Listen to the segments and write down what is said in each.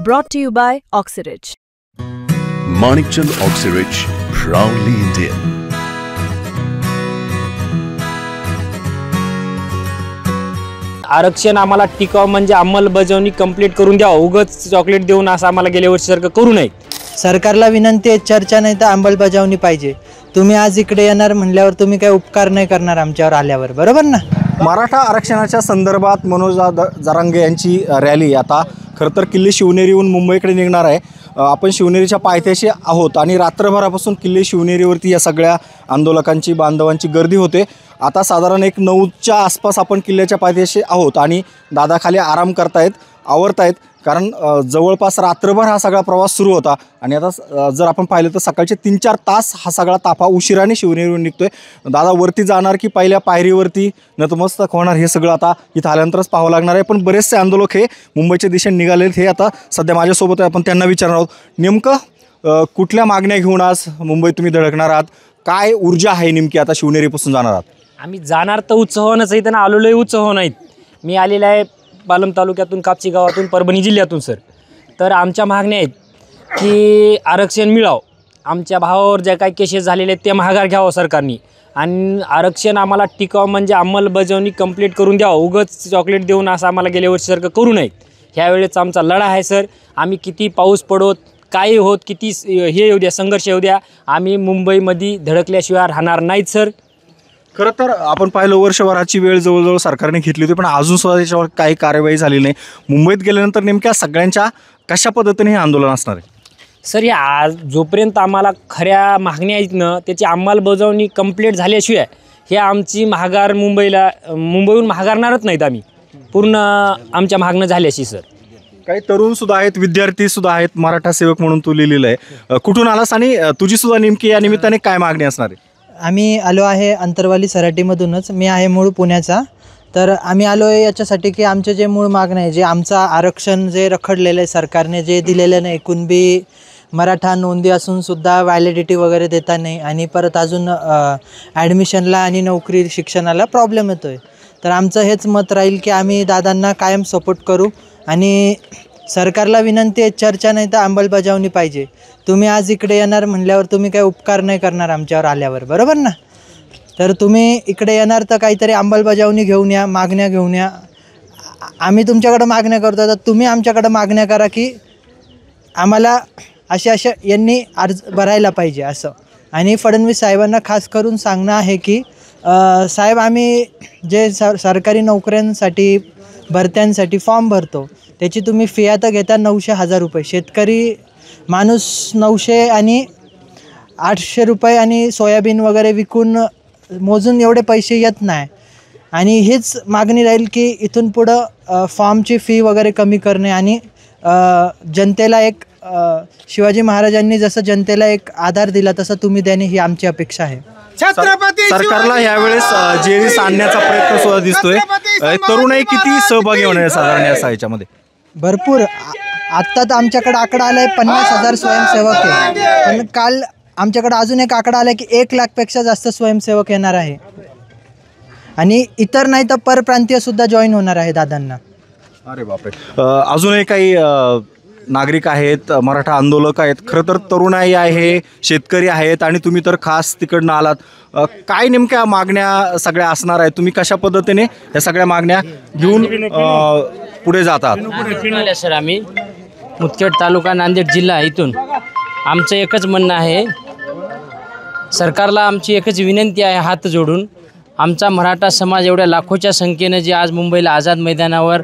Brought to you by Oxyrich. Manikchand Oxyrich, proudly Indian. आरक्षण आम्हाला टिकाव म्हणजे अंमलबजावणी कंप्लीट करून द्यावं, उगाच चॉकलेट देऊन असं आम्हाला गेल्या वर्षीसारखं करू नये. सरकारला विनंती आहे, चर्चा नाही तर अंमलबजावणी पाहिजे. तुम्ही आज इकडे येणार म्हणल्यावर तुम्ही काही उपकार नाही करणार आमच्यावर आल्यावर, बरोबर ना? मराठा आरक्षणाच्या संदर्भात मनोज जरांगे यांची रॅली आता खरं तर किल्ले शिवनेरीहून मुंबईकडे निघणार आहे. आपण शिवनेरीच्या पायथ्याशी आहोत आणि रात्रभरापासून किल्ले शिवनेरीवरती या सगळ्या आंदोलकांची बांधवांची गर्दी होते. आता साधारण 9च्या आसपास आपण किल्ल्याच्या पायथ्याशी आहोत आणि दादा खाली आराम करतायत, आवरतायत, कारण जवळपास रात्रभर हा सगळा प्रवास सुरू होता. आणि आता जर आपण पाहिलं तर सकाळचे 3-4 तास हा सगळा ताफा उशिराने शिवनेरीवरून निघतोय. दादा वरती जाणार की पहिल्या पायरीवरती नतमस्तक होणार हे सगळं आता इथं आल्यानंतरच पाहावं लागणार आहे. पण बरेचसे आंदोलक हे मुंबईच्या दिशेने निघालेत, हे आता सध्या माझ्यासोबत आहे. आपण त्यांना विचारणार आहोत नेमकं कुठल्या मागण्या घेऊन आज मुंबईत तुम्ही धडकणार आहात, काय ऊर्जा आहे नेमकी आता शिवनेरीपासून जाणार आहात? आम्ही जाणार तर उत्सवानंच आहे, त्यांना आलेलोही उत्सव नाहीत. मी आलेला आहे पालम तालुक्यातून, कापची गावातून, परभणी जिल्ह्यातून सर. तर आमच्या मागण्या आहेत की आरक्षण मिळावं, आमच्या भावावर ज्या काही केसेस झालेले आहेत ते माघार घ्यावं सरकारने, आणि आरक्षण आम्हाला टिकावं म्हणजे अंमलबजावणी कंप्लीट करून द्यावं, उगाच चॉकलेट देऊन असं आम्हाला गेल्या वर्षीसारखं करू नये. ह्यावेळेस आमचा लढा आहे सर. आम्ही किती पाऊस पडोत, काही होत, किती हे येऊ द्या, संघर्ष येऊ द्या, आम्ही मुंबईमध्ये धडकल्याशिवाय राहणार नाहीत सर. खरं तर आपण पाहिलं वर्षभराची वेळ जवळजवळ सरकारने घेतली होती, पण अजूनसुद्धा त्याच्यावर काही कार्यवाही झाली नाही. मुंबईत गेल्यानंतर नेमक्या सगळ्यांच्या कशा पद्धतीने हे आंदोलन असणार आहे सर? हे आज जोपर्यंत आम्हाला खऱ्या मागण्या आहेत ना त्याची अंमलबजावणी कंप्लीट झाल्याशिवाय हे आमची माघार मुंबईहून माघारणारच नाहीत आम्ही, पूर्ण आमच्या मागणं झाल्याशी सर. काही तरुणसुद्धा आहेत, विद्यार्थीसुद्धा आहेत. मराठा सेवक म्हणून तू लिहिलेलं आहे, कुठून आलास आणि तुझीसुद्धा नेमकी या निमित्ताने काय मागणी असणार आहे? आम्ही आलो आहे अंतरवाली सराटीमधूनच. मी आहे मूळ पुण्याचा. तर आम्ही आलो आहे याच्यासाठी की आमचे जे मूळ मागणं आहे, जे आमचं आरक्षण जे रखडलेलं आहे सरकारने जे दिलेलं नाही, कुणबी मराठा नोंदी असूनसुद्धा व्हॅलिडिटी वगैरे देता नाही, आणि परत अजून ॲडमिशनला आणि नोकरी शिक्षणाला प्रॉब्लेम येतो आहे. तर आमचं हेच मत राहील की आम्ही दादांना कायम सपोर्ट करू, आणि सरकारला विनंती आहे, चर्चा नाही तर अंमलबजावणी पाहिजे. तुम्ही आज इकडे येणार म्हणल्यावर तुम्ही काही उपकार नाही करणार आमच्यावर आल्यावर, बरोबर ना? तर तुम्ही इकडे येणार तर काहीतरी अंमलबजावणी घेऊन या, मागण्या घेऊन या. आम्ही तुमच्याकडं मागण्या करतो, तर तुम्ही आमच्याकडं मागण्या करा की आम्हाला अशा यांनी अर्ज भरायला पाहिजे असं. आणि फडणवीस साहेबांना खास करून सांगणं आहे की साहेब, आम्ही जे सरकारी नोकऱ्यांसाठी भरत्यांसाठी फॉर्म भरतो त्याची तुम्ही फी आता घेता 900-1000 रुपये. शेतकरी माणूस 900 आणि 800 रुपये आणि सोयाबीन वगैरे विकून मोजून एवढे पैसे येत नाही. आणि हीच मागणी राहील की इथून पुढं फॉर्मची फी वगैरे कमी करणे, आणि जनतेला एक शिवाजी महाराजांनी जसं जनतेला एक आधार दिला तसं तुम्ही देणे ही आमची अपेक्षा आहे. सरकारला यावेळेस जेरीस आणण्याचा प्रयत्न सुद्धा दिसतोय. तरुणाई किती सहभागी होणार आहे साधारण या ह्याच्यामध्ये? भरपूर. आत्ता तर आमच्याकडे आकडा आला आहे 50,000 स्वयंसेवक आहे, पण काल आमच्याकडे अजून एक आकडा आला आहे की 1 लाखपेक्षा जास्त स्वयंसेवक येणार आहे. आणि इतर नाही तर परप्रांतीयसुद्धा जॉईन होणार आहे दादांना. अरे बापरे. अजूनही काही नागरिक आहेत, मराठा आंदोलक आहेत, खरं तर तरुणाई आहे, शेतकरी आहेत, आणि तुम्ही तर खास तिकडनं आलात. काय नेमक्या मागण्या सगळ्या असणार आहेत? तुम्ही कशा पद्धतीने या सगळ्या मागण्या घेऊन पुढे जातात? सर, आम्ही मुदखेड तालुका, नांदेड जिल्हा, इथून आमचं एकच म्हणणं आहे, सरकारला आमची एकच विनंती आहे हात जोडून. आमचा मराठा समाज एवढ्या लाखोच्या संख्येनं जे आज मुंबईला आझाद मैदानावर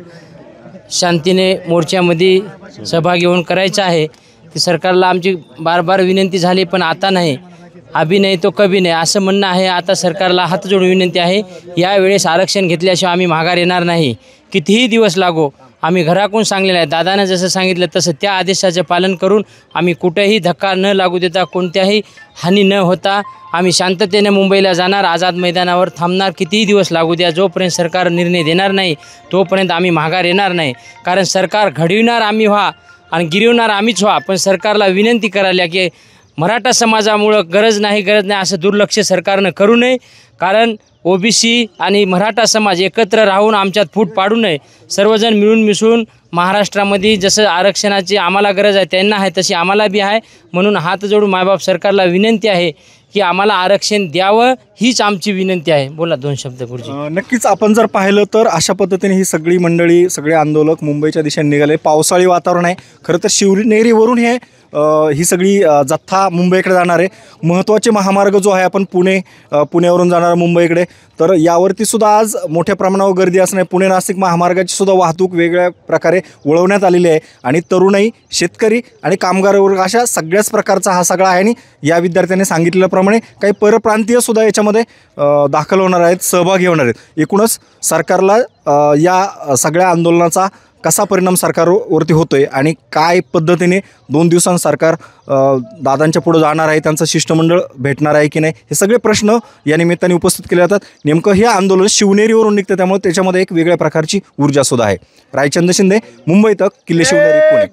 शांतीने मोर्चामध्ये सहभागी होऊन करायचं आहे, ती सरकारला आमची बार विनंती झाली, पण आता नाही, अभी नाही तो कभी नाही असं म्हणणं आहे. आता सरकारला हात जोडून विनंती आहे, यावेळेस आरक्षण घेतल्याशिवाय आम्ही माघार येणार नाही, कितीही दिवस लागो. आम्ही घराकडून सांगलेलं आहे, दादानं जसं सांगितलं तसं त्या आदेशाचं पालन करून आम्ही कुठेही धक्का न लागू देता, कोणत्याही हानी न होता आम्ही शांततेने मुंबईला जाणार, आझाद मैदानावर थांबणार, कितीही दिवस लागू द्या. जोपर्यंत सरकार निर्णय देणार नाही तोपर्यंत आम्ही माघार येणार नाही. कारण सरकार घडविणार आम्ही व्हा आणि गिरवणार आम्हीच व्हा, पण सरकारला विनंती करायला की मराठा समाजामुळं गरज नाही असं दुर्लक्ष सरकारनं करू नये. कारण ओबीसी आणि मराठा समाज एकत्र राहून आमच्यात फूट पाडू नये. सर्वजण मिळून मिसळून महाराष्ट्रामध्ये जसं आरक्षणाची आम्हाला गरज आहे त्यांना आहे तशी आम्हाला बी आहे. म्हणून हात जोडून मायबाप सरकारला विनंती आहे की आम्हाला आरक्षण द्यावं, हीच आमची विनंती आहे. बोला 2 शब्द गुरुजी. नक्कीच आपण जर पाहिलं तर अशा पद्धतीने ही सगळी मंडळी, सगळे आंदोलक मुंबईच्या दिशेने निघाले. पावसाळी वातावरण आहे. खरं तर शिवनेरीवरून ही सगळी जत्था मुंबईकडे जाणार आहे. महत्त्वाचे महामार्ग जो आहे आपण पुण्यावरून जाणार मुंबईकडे, तर यावरती सुद्धा आज मोठ्या प्रमाणावर गर्दी असणे. पुणे नाशिक महामार्गाची सुद्धा वाहतूक वेगळ्या प्रकारे वळवण्यात आलेली आहे. आणि तरुणाई, शेतकरी आणि कामगार वर्ग अशा सगळ्याच प्रकारचा हा सगळा आहे. आणि या विद्यार्थ्यांनी सांगितल्याप्रमाणे काही परप्रांतीय सुद्धा याच्यामध्ये दाखल होणार आहेत, सहभागी होणार आहेत. एकूणच सरकारला या सगळ्या आंदोलनाचा कसा परिणाम सरकारवरती होतोय आणि काय पद्धतीने 2 दिवसांत सरकार दादांच्या पुढे जाणार आहे, त्यांचं शिष्टमंडळ भेटणार आहे की नाही, हे सगळे प्रश्न या निमित्ताने उपस्थित केले जातात. नेमकं हे आंदोलन शिवनेरीवरून निघतं, त्यामुळे त्याच्यामध्ये एक वेगळ्या प्रकारची ऊर्जा सुद्धा आहे. रायचंद्र शिंदे, मुंबई तक, किल्ले शिवनेरी, पुणे.